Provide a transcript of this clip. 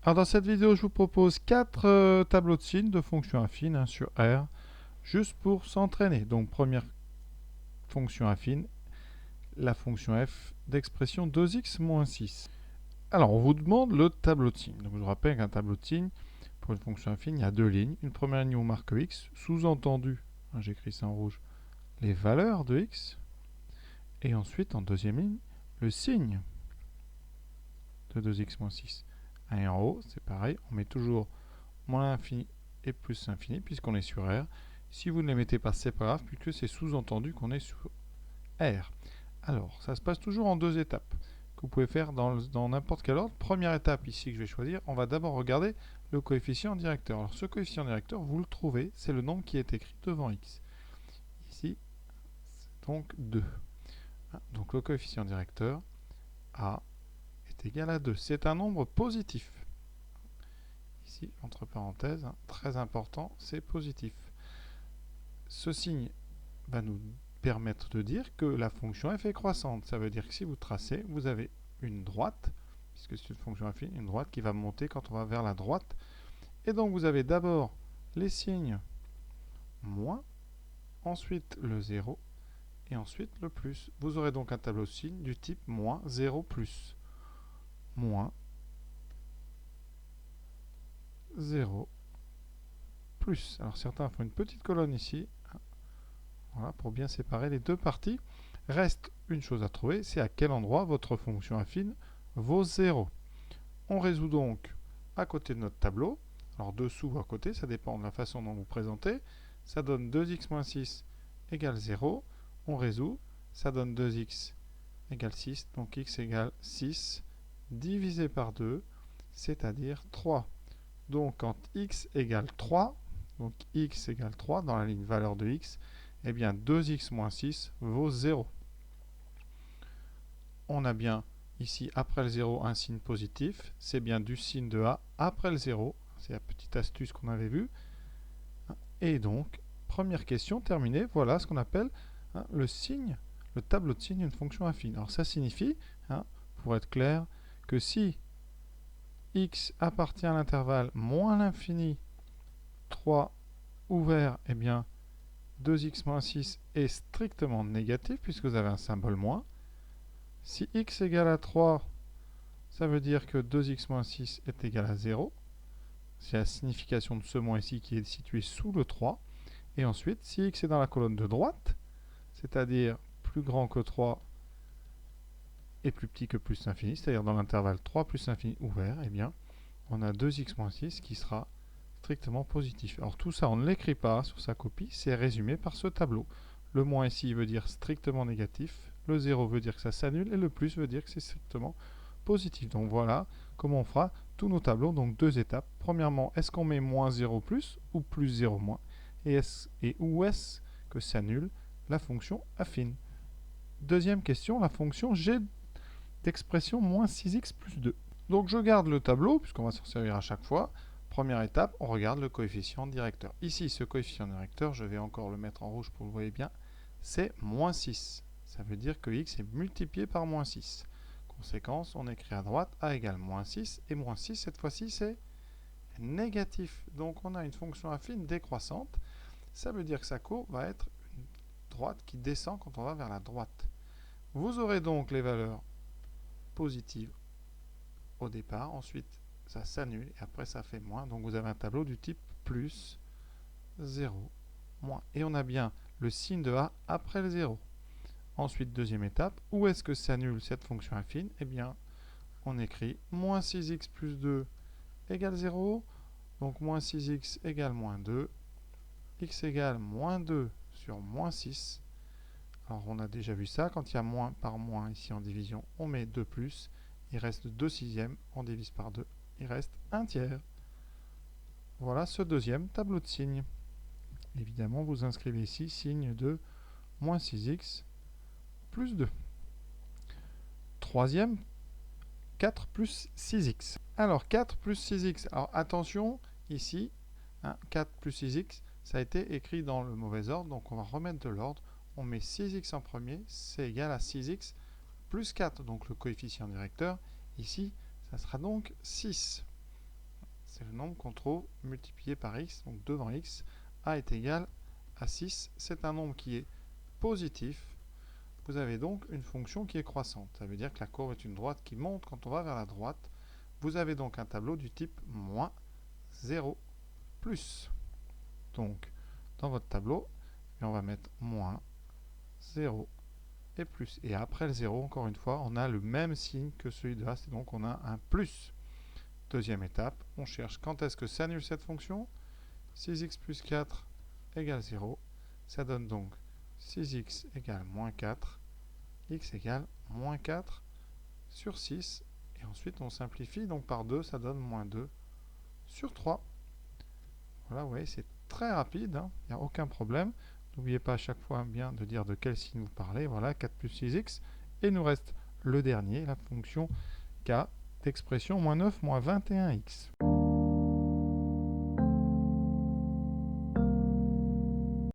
Alors dans cette vidéo, je vous propose 4 tableaux de signes de fonctions affines sur R, juste pour s'entraîner. Donc première fonction affine, la fonction f d'expression 2x moins 6. Alors on vous demande le tableau de signes. Donc je vous rappelle qu'un tableau de signes, pour une fonction affine, il y a deux lignes. Une première ligne où on marque x, sous-entendu, j'écris ça en rouge, les valeurs de x. Et ensuite, en deuxième ligne, le signe de 2x moins 6. Et en haut, c'est pareil, on met toujours moins l'infini et plus l'infini, puisqu'on est sur R. Si vous ne les mettez pas, c'est pas grave, puisque c'est sous-entendu qu'on est sur R. Alors, ça se passe toujours en deux étapes, que vous pouvez faire dans n'importe quel ordre. Première étape, ici, que je vais choisir, on va d'abord regarder le coefficient directeur. Alors, ce coefficient directeur, vous le trouvez, c'est le nombre qui est écrit devant x. Ici, c'est donc 2. Donc, le coefficient directeur, A, est égal à 2. C'est un nombre positif. Ici, entre parenthèses, très important, c'est positif. Ce signe va nous permettre de dire que la fonction f est croissante. Ça veut dire que si vous tracez, vous avez une droite, puisque c'est une fonction affine, une droite qui va monter quand on va vers la droite. Et donc vous avez d'abord les signes moins, ensuite le 0, et ensuite le plus. Vous aurez donc un tableau de signes du type moins 0 plus. Moins 0 plus. Alors certains font une petite colonne ici, voilà, pour bien séparer les deux parties. Reste une chose à trouver, c'est à quel endroit votre fonction affine vaut 0. On résout donc à côté de notre tableau. Alors dessous ou à côté, ça dépend de la façon dont vous présentez. Ça donne 2x moins 6 égale 0. On résout, ça donne 2x égale 6. Donc x égale 6 divisé par 2, c'est-à-dire 3. Donc quand x égale 3, donc x égale 3 dans la ligne valeur de x, eh bien 2x moins 6 vaut 0. On a bien ici après le 0 un signe positif, c'est bien du signe de A après le 0, c'est la petite astuce qu'on avait vue. Et donc, première question terminée, voilà ce qu'on appelle le signe, le tableau de signes d'une fonction affine. Alors ça signifie, pour être clair, que si x appartient à l'intervalle moins l'infini 3 ouvert, eh bien 2x moins 6 est strictement négatif puisque vous avez un symbole moins. Si x égale à 3, ça veut dire que 2x moins 6 est égal à 0. C'est la signification de ce moins ici qui est situé sous le 3. Et ensuite, si x est dans la colonne de droite, c'est-à-dire plus grand que 3 et plus petit que plus l'infini, c'est-à-dire dans l'intervalle 3 plus l'infini ouvert, eh bien, on a 2x moins 6 qui sera strictement positif. Alors tout ça, on ne l'écrit pas sur sa copie, c'est résumé par ce tableau. Le moins ici veut dire strictement négatif, le 0 veut dire que ça s'annule, et le plus veut dire que c'est strictement positif. Donc voilà comment on fera tous nos tableaux, donc deux étapes. Premièrement, est-ce qu'on met moins 0 plus ou plus 0 moins, et où est-ce que s'annule la fonction affine. Deuxième question, la fonction g d'expression moins 6x plus 2. Donc je garde le tableau, puisqu'on va s'en servir à chaque fois. Première étape, on regarde le coefficient directeur. Ici, ce coefficient directeur, je vais encore le mettre en rouge pour que vous voyez bien, c'est moins 6. Ça veut dire que x est multiplié par moins 6. Conséquence, on écrit à droite a égale moins 6, et moins 6, cette fois-ci, c'est négatif. Donc on a une fonction affine décroissante. Ça veut dire que sa courbe va être une droite qui descend quand on va vers la droite. Vous aurez donc les valeurs positives au départ, ensuite ça s'annule et après ça fait moins. Donc vous avez un tableau du type plus 0, moins. Et on a bien le signe de A après le 0. Ensuite, deuxième étape, où est-ce que s'annule cette fonction affine? Eh bien, on écrit moins 6x plus 2 égale 0. Donc moins 6x égale moins 2. X égale moins 2 sur moins 6. Alors on a déjà vu ça, quand il y a moins par moins ici en division, on met 2 plus, il reste 2 sixièmes, on divise par 2, il reste 1 tiers. Voilà ce deuxième tableau de signes. Évidemment, vous inscrivez ici signe de moins 6x plus 2. Troisième, 4 plus 6x. Alors 4 plus 6x, alors attention, ici, 4 plus 6x, ça a été écrit dans le mauvais ordre, donc on va remettre de l'ordre. On met 6x en premier, c'est égal à 6x plus 4. Donc le coefficient directeur, ici, ça sera donc 6. c'est le nombre qu'on trouve multiplié par x, donc devant x, a est égal à 6. C'est un nombre qui est positif. Vous avez donc une fonction qui est croissante. Ça veut dire que la courbe est une droite qui monte quand on va vers la droite. Vous avez donc un tableau du type moins 0 plus. Donc, dans votre tableau, on va mettre moins 0 et plus. Et après le 0, encore une fois, on a le même signe que celui de là, c'est donc on a un plus. Deuxième étape, on cherche quand est-ce que s'annule cette fonction. 6x plus 4 égale 0. Ça donne donc 6x égale moins 4, x égale moins 4 sur 6. Et ensuite, on simplifie, donc par 2, ça donne moins 2 sur 3. Voilà, vous voyez, c'est très rapide, hein, il n'y a aucun problème. N'oubliez pas à chaque fois bien de dire de quel signe vous parlez. Voilà, 4 plus 6x. Et il nous reste le dernier, la fonction k d'expression moins 9 moins 21x.